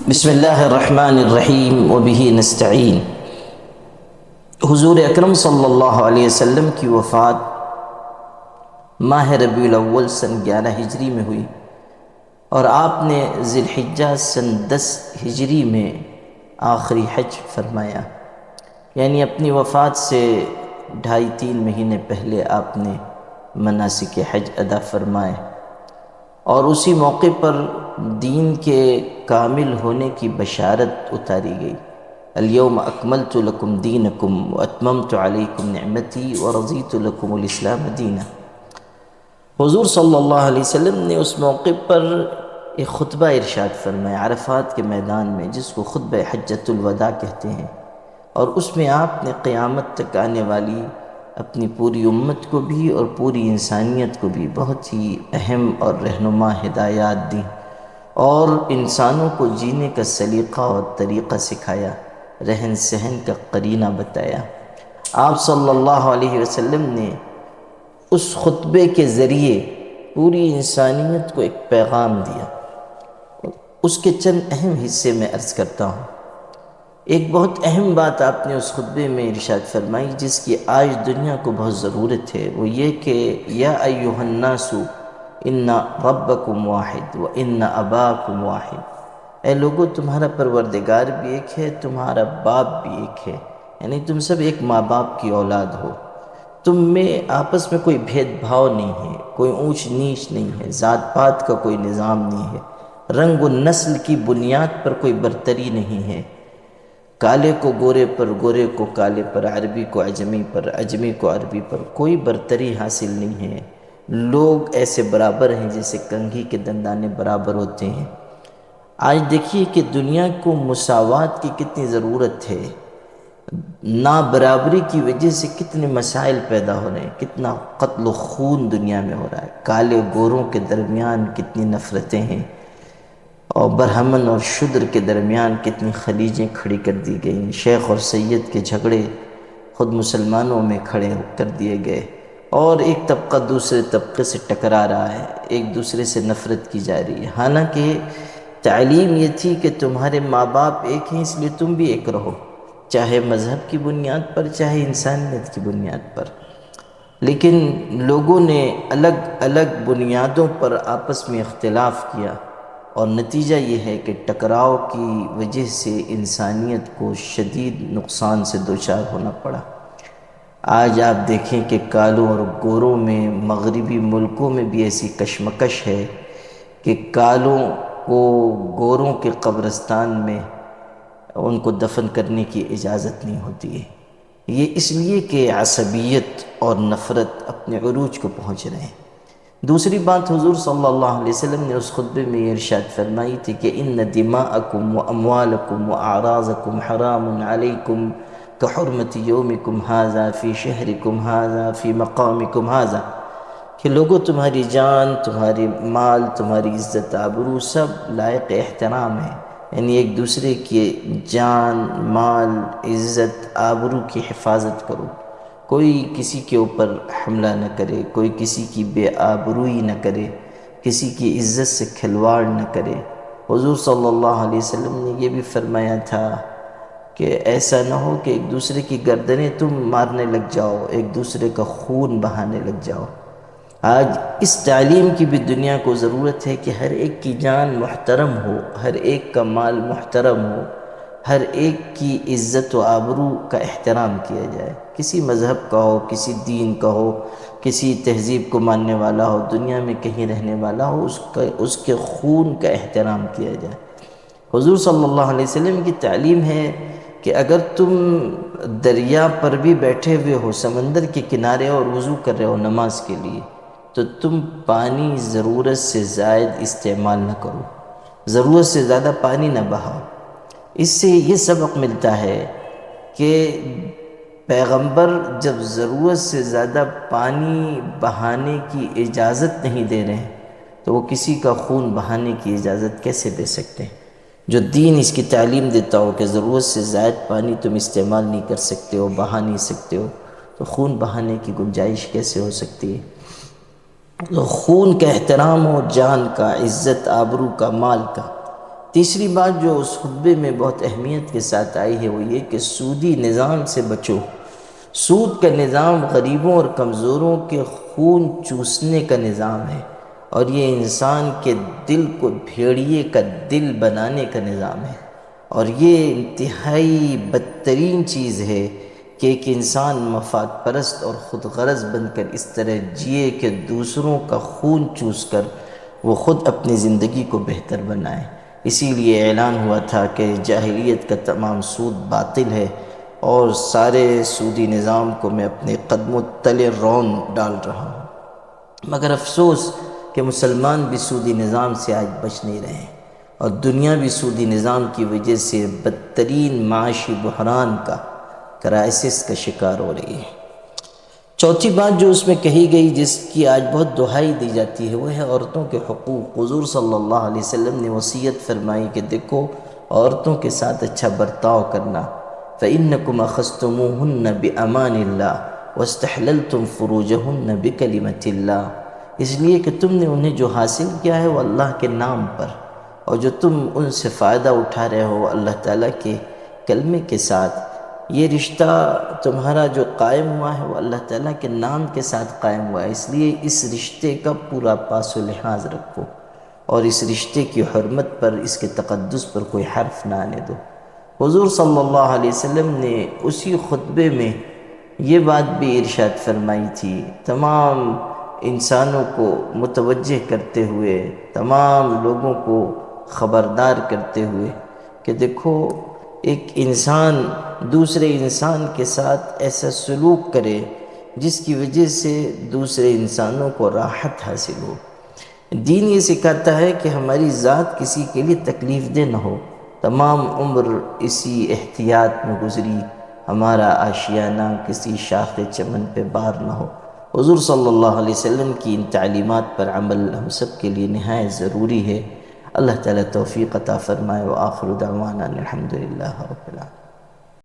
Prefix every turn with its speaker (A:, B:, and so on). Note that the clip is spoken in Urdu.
A: بسم اللہ الرحمن الرحیم وبہ نستعین۔ حضور اکرم صلی اللہ علیہ وسلم کی وفات ماہ ربیع الاول سن 11 ہجری میں ہوئی اور آپ نے ذی الحجہ سن 10 ہجری میں آخری حج فرمایا، یعنی اپنی وفات سے 2.5-3 مہینے پہلے آپ نے مناسک حج ادا فرمائے، اور اسی موقع پر دین کے کامل ہونے کی بشارت اتاری گئی۔ الیوم اکملت لکم دینکم واتممت علیکم نعمتی ورضیت لکم الاسلام دینا۔ حضور صلی اللہ علیہ وسلم نے اس موقع پر ایک خطبہ ارشاد فرمایا عرفات کے میدان میں، جس کو خطبہ حجۃ الوداع کہتے ہیں، اور اس میں آپ نے قیامت تک آنے والی اپنی پوری امت کو بھی اور پوری انسانیت کو بھی بہت ہی اہم اور رہنما ہدایات دیں، اور انسانوں کو جینے کا سلیقہ اور طریقہ سکھایا، رہن سہن کا قرینہ بتایا۔ آپ صلی اللہ علیہ وسلم نے اس خطبے کے ذریعے پوری انسانیت کو ایک پیغام دیا۔ اس کے چند اہم حصے میں عرض کرتا ہوں۔ ایک بہت اہم بات آپ نے اس خطبے میں ارشاد فرمائی، جس کی آج دنیا کو بہت ضرورت ہے، وہ یہ کہ یا ایھا الناس ان ربکم واحد و ان اباکم واحد، اے لوگو تمہارا پروردگار بھی ایک ہے، تمہارا باپ بھی ایک ہے، یعنی تم سب ایک ماں باپ کی اولاد ہو، تم میں آپس میں کوئی بھید بھاؤ نہیں ہے، کوئی اونچ نیچ نہیں ہے، ذات پات کا کوئی نظام نہیں ہے، رنگ و نسل کی بنیاد پر کوئی برتری نہیں ہے، کالے کو گورے پر، گورے کو کالے پر، عربی کو عجمی پر، عجمی کو عربی پر کوئی برتری حاصل نہیں ہے، لوگ ایسے برابر ہیں جیسے کنگھی کے دندانے برابر ہوتے ہیں۔ آج دیکھیے کہ دنیا کو مساوات کی کتنی ضرورت ہے، نا برابری کی وجہ سے کتنے مسائل پیدا ہو رہے ہیں، کتنا قتل و خون دنیا میں ہو رہا ہے، کالے گوروں کے درمیان کتنی نفرتیں ہیں، اور برہمن اور شودر کے درمیان کتنی خلیجیں کھڑی کر دی گئیں، شیخ اور سید کے جھگڑے خود مسلمانوں میں کھڑے کر دیے گئے، اور ایک طبقہ دوسرے طبقے سے ٹکرا رہا ہے، ایک دوسرے سے نفرت کی جا رہی ہے، حالانکہ تعلیم یہ تھی کہ تمہارے ماں باپ ایک ہیں، اس لیے تم بھی ایک رہو، چاہے مذہب کی بنیاد پر، چاہے انسانیت کی بنیاد پر۔ لیکن لوگوں نے الگ الگ بنیادوں پر آپس میں اختلاف کیا، اور نتیجہ یہ ہے کہ ٹکراؤ کی وجہ سے انسانیت کو شدید نقصان سے دوچار ہونا پڑا۔ آج آپ دیکھیں کہ کالوں اور گوروں میں، مغربی ملکوں میں بھی ایسی کشمکش ہے کہ کالوں کو گوروں کے قبرستان میں ان کو دفن کرنے کی اجازت نہیں ہوتی ہے، یہ اس لیے کہ عصبیت اور نفرت اپنے عروج کو پہنچ رہے ہیں۔ دوسری بات، حضور صلی اللہ علیہ وسلم نے اس خطبے میں یہ ارشاد فرمائی تھی کہ ان دماءکم و اموالکم و اعراضکم حرام علیکم کحرمت یومکم ھذا فی شہرکم ھذا فی مقامکم ھذا، کہ لوگوں تمہاری جان، تمہاری مال، تمہاری عزت آبرو سب لائق احترام ہے، یعنی ایک دوسرے کی جان، مال، عزت آبرو کی حفاظت کرو، کوئی کسی کے اوپر حملہ نہ کرے، کوئی کسی کی بے آبروئی نہ کرے، کسی کی عزت سے کھلواڑ نہ کرے۔ حضور صلی اللہ علیہ وسلم نے یہ بھی فرمایا تھا کہ ایسا نہ ہو کہ ایک دوسرے کی گردنیں تم مارنے لگ جاؤ، ایک دوسرے کا خون بہانے لگ جاؤ۔ آج اس تعلیم کی بھی دنیا کو ضرورت ہے کہ ہر ایک کی جان محترم ہو، ہر ایک کا مال محترم ہو، ہر ایک کی عزت و آبرو کا احترام کیا جائے، کسی مذہب کا ہو، کسی دین کا ہو، کسی تہذیب کو ماننے والا ہو، دنیا میں کہیں رہنے والا ہو، اس کے خون کا احترام کیا جائے۔ حضور صلی اللہ علیہ وسلم کی تعلیم ہے کہ اگر تم دریا پر بھی بیٹھے ہوئے ہو، سمندر کے کنارے اور وضو کر رہے ہو نماز کے لیے، تو تم پانی ضرورت سے زائد استعمال نہ کرو، ضرورت سے زیادہ پانی نہ بہاؤ۔ اس سے یہ سبق ملتا ہے کہ پیغمبر جب ضرورت سے زیادہ پانی بہانے کی اجازت نہیں دے رہے ہیں، تو وہ کسی کا خون بہانے کی اجازت کیسے دے سکتے ہیں؟ جو دین اس کی تعلیم دیتا ہو کہ ضرورت سے زائد پانی تم استعمال نہیں کر سکتے ہو، بہا نہیں سکتے ہو، تو خون بہانے کی گنجائش کیسے ہو سکتی ہے؟ تو خون کا احترام ہو، جان کا، عزت آبرو کا، مال کا۔ تیسری بات جو اس خطبے میں بہت اہمیت کے ساتھ آئی ہے وہ یہ کہ سودی نظام سے بچو۔ سود کا نظام غریبوں اور کمزوروں کے خون چوسنے کا نظام ہے، اور یہ انسان کے دل کو بھیڑیے کا دل بنانے کا نظام ہے، اور یہ انتہائی بدترین چیز ہے کہ ایک انسان مفاد پرست اور خود غرض بن کر اس طرح جیے کہ دوسروں کا خون چوس کر وہ خود اپنی زندگی کو بہتر بنائے۔ اسی لیے اعلان ہوا تھا کہ جاہلیت کا تمام سود باطل ہے، اور سارے سودی نظام کو میں اپنے قدموں تلے رون ڈال رہا ہوں۔ مگر افسوس کہ مسلمان بھی سودی نظام سے آج بچ نہیں رہے ہیں، اور دنیا بھی سودی نظام کی وجہ سے بدترین معاشی بحران کا، کرائسس کا شکار ہو رہی ہے۔ چوتھی بات جو اس میں کہی گئی، جس کی آج بہت دہائی دی جاتی ہے، وہ ہے عورتوں کے حقوق۔ حضور صلی اللہ علیہ وسلم نے وصیت فرمائی کہ دیکھو، عورتوں کے ساتھ اچھا برتاؤ کرنا۔ فَإِنَّكُمْ أَخَذْتُمُوهُنَّ بِأَمَانِ اللَّهِ وَاسْتَحْلَلْتُمْ فُرُوجَهُنَّ بِكَلِمَةِ اللَّهِ، اس لیے کہ تم نے انہیں جو حاصل کیا ہے وہ اللہ کے نام پر، اور جو تم ان سے فائدہ اٹھا رہے ہو اللہ تعالیٰ کے کلمے کے ساتھ، یہ رشتہ تمہارا جو قائم ہوا ہے وہ اللہ تعالیٰ کے نام کے ساتھ قائم ہوا ہے، اس لیے اس رشتے کا پورا پاس و لحاظ رکھو، اور اس رشتے کی حرمت پر، اس کے تقدس پر کوئی حرف نہ آنے دو۔ حضور صلی اللہ علیہ وسلم نے اسی خطبے میں یہ بات بھی ارشاد فرمائی تھی، تمام انسانوں کو متوجہ کرتے ہوئے، تمام لوگوں کو خبردار کرتے ہوئے کہ دیکھو، ایک انسان دوسرے انسان کے ساتھ ایسا سلوک کرے جس کی وجہ سے دوسرے انسانوں کو راحت حاصل ہو۔ دین یہ سکھاتا ہے کہ ہماری ذات کسی کے لیے تکلیف دہ نہ ہو۔ تمام عمر اسی احتیاط میں گزری، ہمارا آشیانہ کسی شاخ چمن پہ بار نہ ہو۔ حضور صلی اللہ علیہ وسلم کی ان تعلیمات پر عمل ہم سب کے لیے نہایت ضروری ہے۔ اللہ تعالیٰ توفیق عطا فرمائے۔ وآخر دعوانا الحمدللہ رب العالمین۔